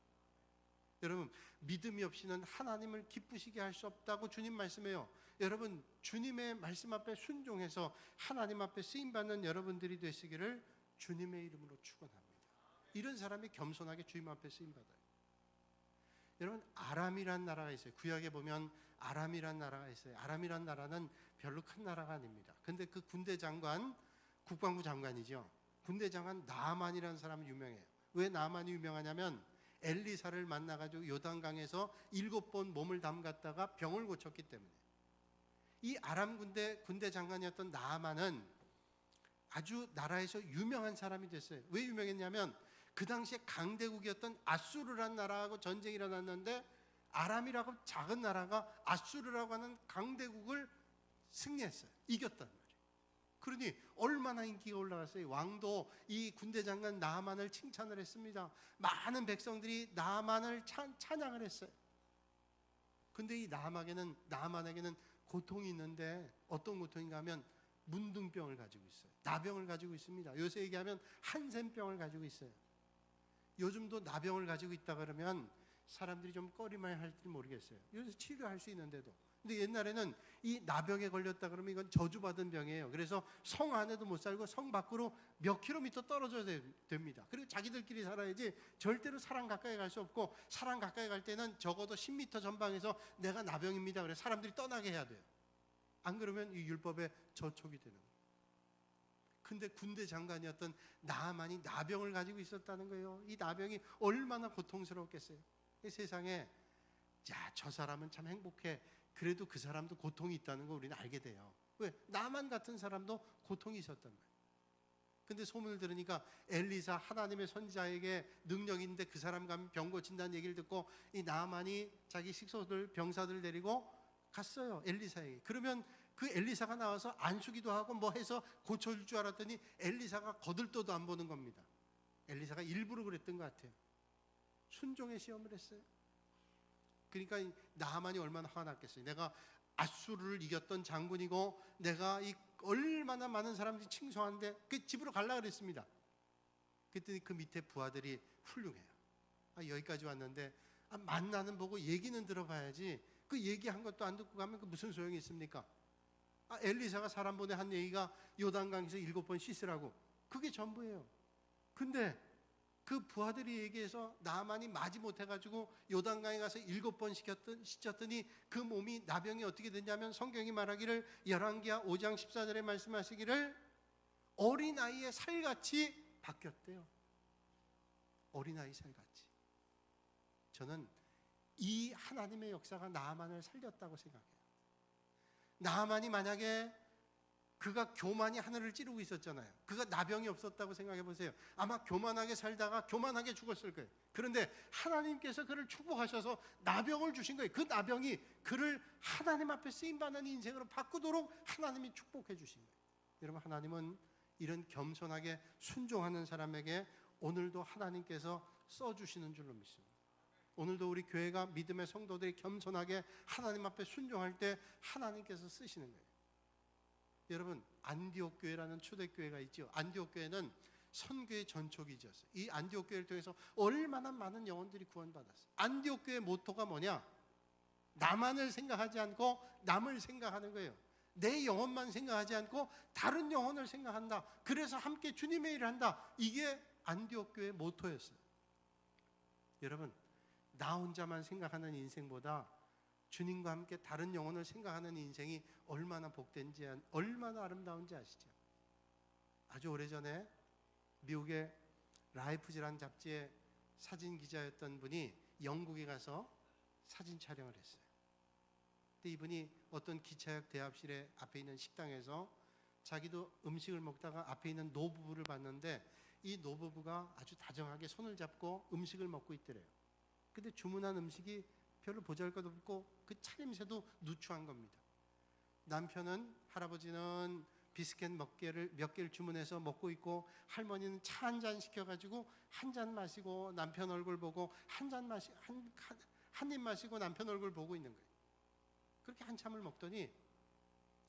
여러분, 믿음이 없이는 하나님을 기쁘시게 할 수 없다고 주님 말씀해요. 여러분, 주님의 말씀 앞에 순종해서 하나님 앞에 쓰임받는 여러분들이 되시기를 주님의 이름으로 축원합니다. 이런 사람이 겸손하게 주님 앞에 쓰임받아요. 여러분, 아람이란 나라가 있어요. 구약에 보면 아람이란 나라가 있어요. 아람이란 나라는 별로 큰 나라가 아닙니다. 근데 그 군대 장관, 국방부 장관이죠. 군대 장관 나아만이라는 사람이 유명해요. 왜 나아만이 유명하냐면 엘리사를 만나가지고 요단강에서 7번 몸을 담갔다가 병을 고쳤기 때문에. 이 아람 군대 장관이었던 나아만은 아주 나라에서 유명한 사람이 됐어요. 왜 유명했냐면 그 당시에 강대국이었던 아수르라는 나라하고 전쟁이 일어났는데 아람이라고 작은 나라가 아수르라고 하는 강대국을 승리했어요. 이겼단 말이에요. 그러니 얼마나 인기가 올라갔어요. 왕도 이 군대 장관 나아만을 칭찬을 했습니다. 많은 백성들이 나아만을 찬양을 했어요. 근데 이 나아만에게는 고통이 있는데 어떤 고통인가 하면 문둥병을 가지고 있어요. 나병을 가지고 있습니다. 요새 얘기하면 한센병을 가지고 있어요. 요즘도 나병을 가지고 있다 그러면 사람들이 좀 꺼리만 할지 모르겠어요. 요새 치료할 수 있는데도. 근데 옛날에는 이 나병에 걸렸다 그러면 이건 저주받은 병이에요. 그래서 성 안에도 못 살고 성 밖으로 몇 킬로미터 떨어져야 됩니다. 그리고 자기들끼리 살아야지 절대로 사람 가까이 갈 수 없고, 사람 가까이 갈 때는 적어도 10m 전방에서 내가 나병입니다. 그래서 사람들이 떠나게 해야 돼요. 안 그러면 이 율법에 저촉이 되는 거예요. 근데 군대 장관이었던 나아만이 나병을 가지고 있었다는 거예요. 이 나병이 얼마나 고통스러웠겠어요. 이 세상에 저 사람은 참 행복해. 그래도 그 사람도 고통이 있다는 거 우리는 알게 돼요. 왜? 나만 같은 사람도 고통이 있었단 말이에요. 근데 소문을 들으니까 엘리사 하나님의 선지자에게 능력이 있는데 그 사람 가면 병 고친다는 얘기를 듣고 이 나만이 자기 식소들 병사들 데리고 갔어요, 엘리사에게. 그러면 그 엘리사가 나와서 안수기도 하고 뭐 해서 고쳐줄 줄 알았더니 엘리사가 거들떠도 안 보는 겁니다. 엘리사가 일부러 그랬던 것 같아요. 순종의 시험을 했어요. 그러니까 나만이 얼마나 화가 났겠어요. 내가 아수르를 이겼던 장군이고 내가 이 얼마나 많은 사람들이 칭송하는데 그 집으로 가려고 그랬습니다. 그랬더니 그 밑에 부하들이 훌륭해요. 여기까지 왔는데 만나는 보고 얘기는 들어봐야지 그 얘기한 것도 안 듣고 가면 그 무슨 소용이 있습니까? 엘리사가 사람 보내 한 얘기가 요단강에서 7번 씻으라고, 그게 전부예요. 근데 그 부하들이 얘기해서 나만이 마지 못해가지고 요단강에 가서 7번 씻었더니 그 몸이 나병이 어떻게 됐냐면 성경이 말하기를 열왕기하 5장 14절에 말씀하시기를 어린아이의 살같이 바뀌었대요. 어린아이 살같이. 저는 이 하나님의 역사가 나만을 살렸다고 생각해요. 나만이 만약에 그가 교만이 하늘을 찌르고 있었잖아요. 그가 나병이 없었다고 생각해 보세요. 아마 교만하게 살다가 교만하게 죽었을 거예요. 그런데 하나님께서 그를 축복하셔서 나병을 주신 거예요. 그 나병이 그를 하나님 앞에 쓰임받는 인생으로 바꾸도록 하나님이 축복해 주신 거예요. 여러분, 하나님은 이런 겸손하게 순종하는 사람에게 오늘도 하나님께서 써주시는 줄로 믿습니다. 오늘도 우리 교회가 믿음의 성도들이 겸손하게 하나님 앞에 순종할 때 하나님께서 쓰시는 거예요. 여러분, 안디옥 교회라는 초대교회가 있죠. 안디옥 교회는 선교의 전초기지였어요. 이 안디옥 교회를 통해서 얼마나 많은 영혼들이 구원받았어요. 안디옥 교회의 모토가 뭐냐? 나만을 생각하지 않고 남을 생각하는 거예요. 내 영혼만 생각하지 않고 다른 영혼을 생각한다. 그래서 함께 주님의 일을 한다. 이게 안디옥 교회의 모토였어요. 여러분, 나 혼자만 생각하는 인생보다 주님과 함께 다른 영혼을 생각하는 인생이 얼마나 복된지, 얼마나 아름다운지 아시죠? 아주 오래전에 미국의 라이프지라는 잡지의 사진 기자였던 분이 영국에 가서 사진 촬영을 했어요. 근데 이분이 어떤 기차역 대합실에 앞에 있는 식당에서 자기도 음식을 먹다가 앞에 있는 노부부를 봤는데 이 노부부가 아주 다정하게 손을 잡고 음식을 먹고 있더래요. 근데 주문한 음식이 별로 보잘것없고 그 차림새도 누추한 겁니다. 남편은, 할아버지는 비스켓 몇 개를 주문해서 먹고 있고 할머니는 차 한 잔 시켜가지고 한 잔 마시고 남편 얼굴 보고 한 입 마시고 남편 얼굴 보고 있는 거예요. 그렇게 한참을 먹더니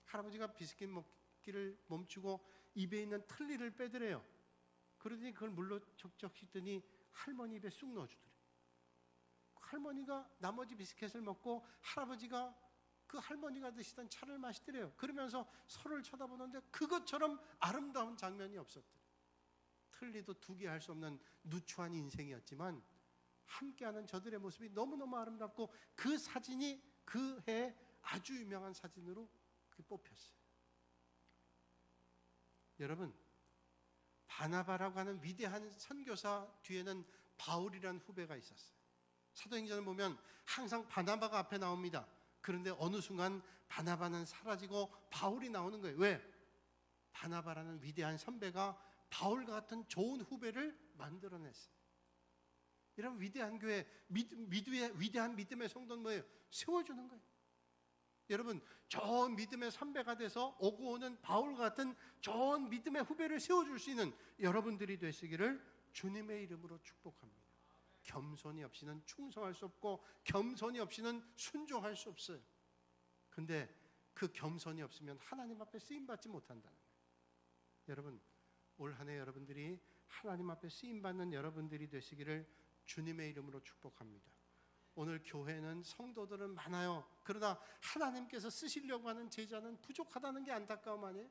할아버지가 비스켓 먹기를 멈추고 입에 있는 틀니를 빼더래요. 그러더니 그걸 물로 척척 씻더니 할머니 입에 쑥 넣어주더래요. 할머니가 나머지 비스켓을 먹고 할아버지가 그 할머니가 드시던 차를 마시더래요. 그러면서 서로를 쳐다보는데 그것처럼 아름다운 장면이 없었더래요. 틀리도 두개 할 수 없는 누추한 인생이었지만 함께하는 저들의 모습이 너무너무 아름답고 그 사진이 그 해 아주 유명한 사진으로 뽑혔어요. 여러분, 바나바라고 하는 위대한 선교사 뒤에는 바울이라는 후배가 있었어요. 사도행전을 보면 항상 바나바가 앞에 나옵니다. 그런데 어느 순간 바나바는 사라지고 바울이 나오는 거예요. 왜? 바나바라는 위대한 선배가 바울과 같은 좋은 후배를 만들어냈어요. 이런 위대한 교회, 위대한 믿음의 성도는 뭐예요? 세워주는 거예요. 여러분, 좋은 믿음의 선배가 돼서 오고 오는 바울 같은 좋은 믿음의 후배를 세워줄 수 있는 여러분들이 되시기를 주님의 이름으로 축복합니다. 겸손이 없이는 충성할 수 없고 겸손이 없이는 순종할 수 없어요. 근데 그 겸손이 없으면 하나님 앞에 쓰임받지 못한다는 거예요. 여러분, 올 한 해 여러분들이 하나님 앞에 쓰임받는 여러분들이 되시기를 주님의 이름으로 축복합니다. 오늘 교회는 성도들은 많아요. 그러나 하나님께서 쓰시려고 하는 제자는 부족하다는 게 안타까움 아니에요?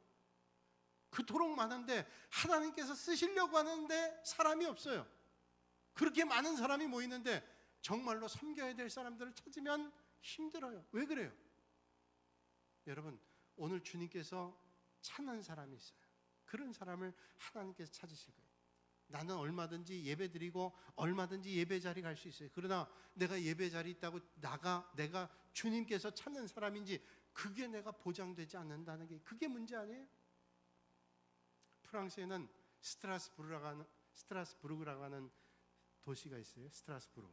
그토록 많은데 하나님께서 쓰시려고 하는데 사람이 없어요. 그렇게 많은 사람이 모이는데 정말로 섬겨야 될 사람들을 찾으면 힘들어요. 왜 그래요? 여러분, 오늘 주님께서 찾는 사람이 있어요. 그런 사람을 하나님께서 찾으실 거예요. 나는 얼마든지 예배 드리고 얼마든지 예배 자리 갈 수 있어요. 그러나 내가 예배 자리 있다고 내가 주님께서 찾는 사람인지 그게 내가 보장되지 않는다는 게 그게 문제 아니에요? 프랑스에는 스트라스부르크라고 하는 도시가 있어요. 스트라스부르.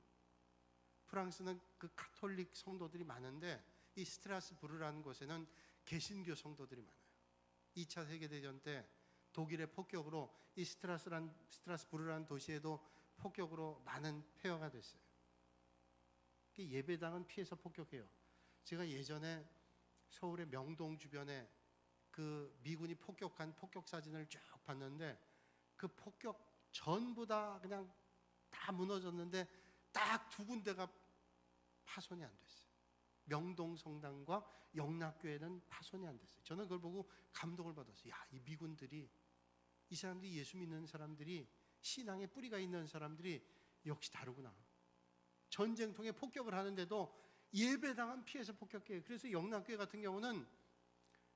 프랑스는 그 가톨릭 성도들이 많은데 이 스트라스부르라는 곳에는 개신교 성도들이 많아요. 2차 세계대전 때 독일의 폭격으로 이 스트라스부르라는 도시에도 폭격으로 많은 폐허가 됐어요. 예배당은 피해서 폭격해요. 제가 예전에 서울의 명동 주변에 그 미군이 폭격한 폭격 사진을 쭉 봤는데 그 폭격 전부 다 그냥 다 무너졌는데 딱 두 군데가 파손이 안 됐어요. 명동 성당과 영락교회는 파손이 안 됐어요. 저는 그걸 보고 감동을 받았어요. 야, 이 미군들이, 이 사람들이, 예수 믿는 사람들이, 신앙의 뿌리가 있는 사람들이 역시 다르구나. 전쟁통에 폭격을 하는데도 예배당은 피해서 폭격해요. 그래서 영락교회 같은 경우는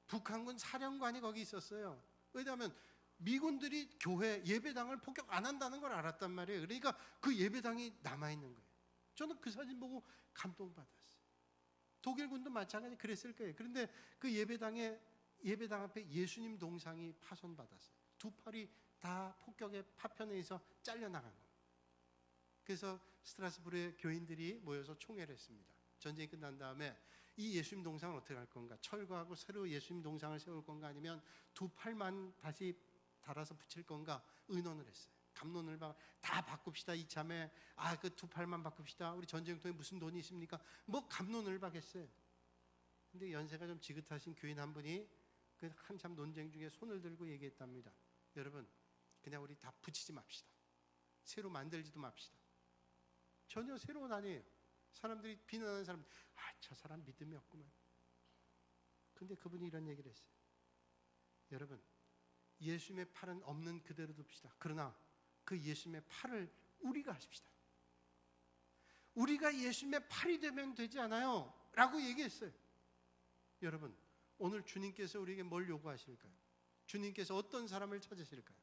북한군 사령관이 거기 있었어요. 왜냐하면 미군들이 교회 예배당을 폭격 안 한다는 걸 알았단 말이에요. 그러니까 그 예배당이 남아있는 거예요. 저는 그 사진 보고 감동받았어요. 독일군도 마찬가지 그랬을 거예요. 그런데 그 예배당 앞에 예수님 동상이 파손받았어요. 두 팔이 다 폭격의 파편에 의해서 잘려나간 거예요. 그래서 스트라스부르의 교인들이 모여서 총회를 했습니다. 전쟁이 끝난 다음에 이 예수님 동상을 어떻게 할 건가? 철거하고 새로 예수님 동상을 세울 건가? 아니면 두 팔만 다시 달아서 붙일 건가? 의논을 했어요. 갑론을 다 바꿉시다. 이참에 그 두 팔만 바꿉시다. 우리 전쟁통에 무슨 돈이 있습니까? 뭐 갑론을 박했어요. 근데 연세가 좀 지긋하신 교인 한 분이 그 한참 논쟁 중에 손을 들고 얘기했답니다. 여러분, 그냥 우리 다 붙이지 맙시다. 새로 만들지도 맙시다. 전혀 새로운 아니에요. 사람들이 비난하는 사람, 저 사람 믿음이 없구만. 근데 그분이 이런 얘기를 했어요. 여러분, 예수님의 팔은 없는 그대로 둡시다. 그러나 그 예수님의 팔을 우리가 하십시다. 우리가 예수님의 팔이 되면 되지 않아요? 라고 얘기했어요. 여러분, 오늘 주님께서 우리에게 뭘 요구하실까요? 주님께서 어떤 사람을 찾으실까요?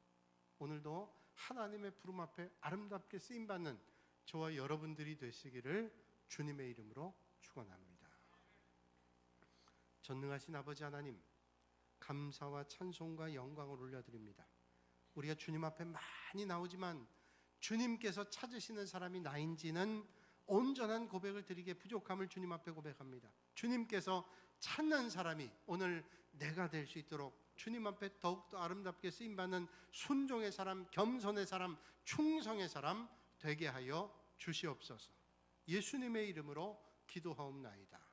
오늘도 하나님의 부름 앞에 아름답게 쓰임받는 저와 여러분들이 되시기를 주님의 이름으로 축원합니다. 전능하신 아버지 하나님, 감사와 찬송과 영광을 올려드립니다. 우리가 주님 앞에 많이 나오지만 주님께서 찾으시는 사람이 나인지는 온전한 고백을 드리기에 부족함을 주님 앞에 고백합니다. 주님께서 찾는 사람이 오늘 내가 될 수 있도록 주님 앞에 더욱더 아름답게 쓰임받는 순종의 사람, 겸손의 사람, 충성의 사람 되게 하여 주시옵소서. 예수님의 이름으로 기도하옵나이다.